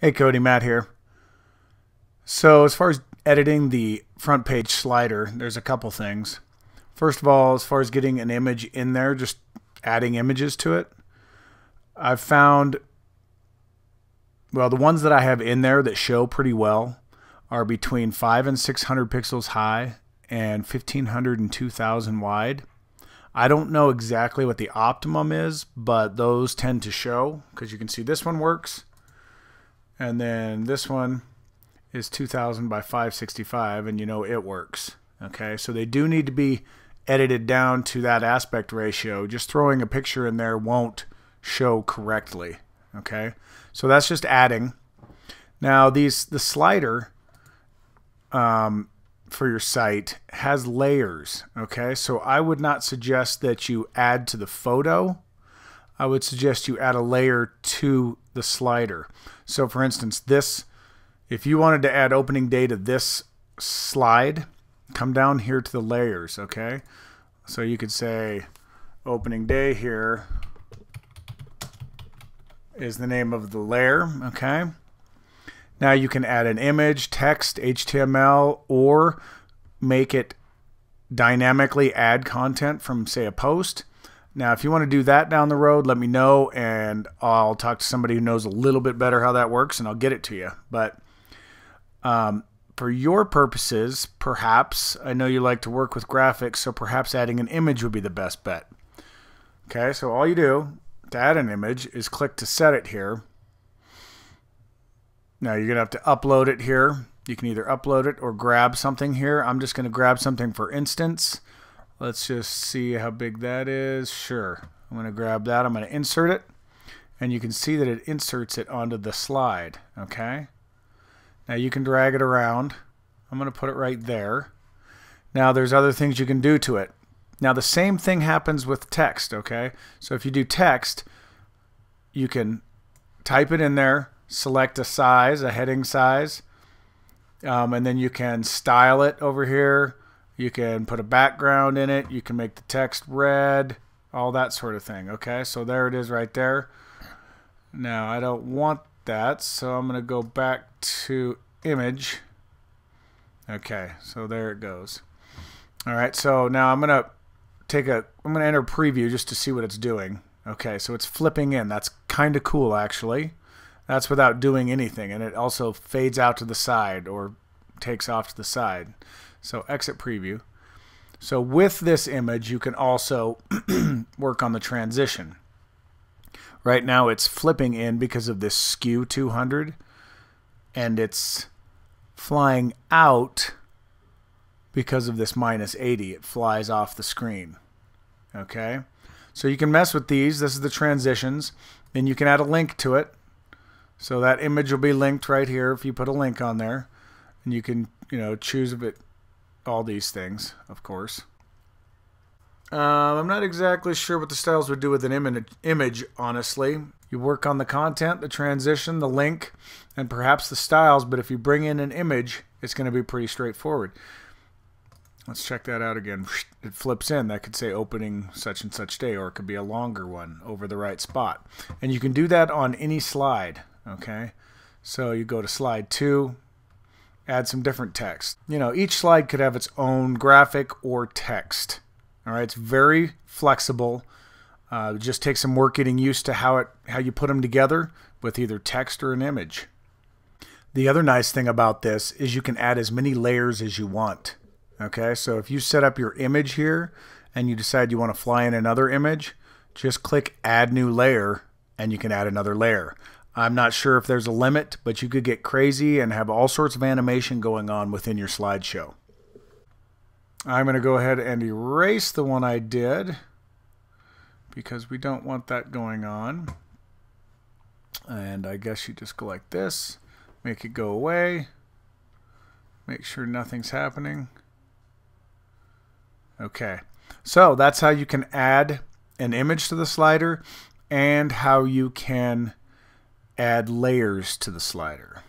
Hey Cody, Matt here. So as far as editing the front page slider, there's a couple things. First of all, as far as getting an image in there, just adding images to it, I've found, well, the ones that I have in there that show pretty well are between 500 and 600 pixels high and 1500 and 2000 wide. I don't know exactly what the optimum is, but those tend to show, because you can see this one works. And then this one is 2000 by 565, and you know it works. Okay, so they do need to be edited down to that aspect ratio. Just throwing a picture in there won't show correctly. Okay, so that's just adding. Now the slider for your site has layers. Okay, so I would not suggest that you add to the photo. I would suggest you add a layer to the slider. So for instance, this, if you wanted to add opening day to this slide, come down here to the layers, okay? So you could say opening day here is the name of the layer, okay? Now you can add an image, text, HTML, or make it dynamically add content from, say, a post. Now, if you want to do that down the road, let me know, and I'll talk to somebody who knows a little bit better how that works, and I'll get it to you. But for your purposes, perhaps, I know you like to work with graphics, so perhaps adding an image would be the best bet. Okay, so all you do to add an image is click to set it here. Now, you're going to have to upload it here. You can either upload it or grab something here. I'm just going to grab something for instance. Let's just see how big that is. Sure. I'm going to grab that. I'm going to insert it. And you can see that it inserts it onto the slide. Okay. Now you can drag it around. I'm going to put it right there. Now there's other things you can do to it. Now the same thing happens with text. Okay. So if you do text, you can type it in there, select a size, a heading size, and then you can style it over here. You can put a background in it. You can make the text red, all that sort of thing. Okay, so there it is right there. Now, I don't want that, so I'm going to go back to image. Okay, so there it goes. All right, so now I'm going to enter preview just to see what it's doing. Okay, so it's flipping in. That's kind of cool, actually. That's without doing anything, and it also fades out to the side or takes off to the side. So exit preview. So with this image, you can also work on the transition. Right now it's flipping in because of this skew 200, and it's flying out because of this -80. It flies off the screen. Okay, so you can mess with these. This is the transitions. Then you can add a link to it. So that image will be linked right here if you put a link on there, and you can, choose a bit. All these things, of course. I'm not exactly sure what the styles would do with an image, honestly. You work on the content, the transition, the link, and perhaps the styles, but if you bring in an image, it's going to be pretty straightforward. Let's check that out again. It flips in. That could say opening such and such day, or it could be a longer one over the right spot. And you can do that on any slide, okay? So you go to slide 2, add some different text. Each slide could have its own graphic or text. All right, it's very flexible. It just takes some work getting used to how you put them together with either text or an image. The other nice thing about this is you can add as many layers as you want. Okay, so if you set up your image here and you decide you want to fly in another image, just click Add New Layer and you can add another layer. I'm not sure if there's a limit, but you could get crazy and have all sorts of animation going on within your slideshow. I'm going to go ahead and erase the one I did because we don't want that going on. And I guess you just go like this, make it go away, make sure nothing's happening. Okay, so that's how you can add an image to the slider and how you can add layers to the slider.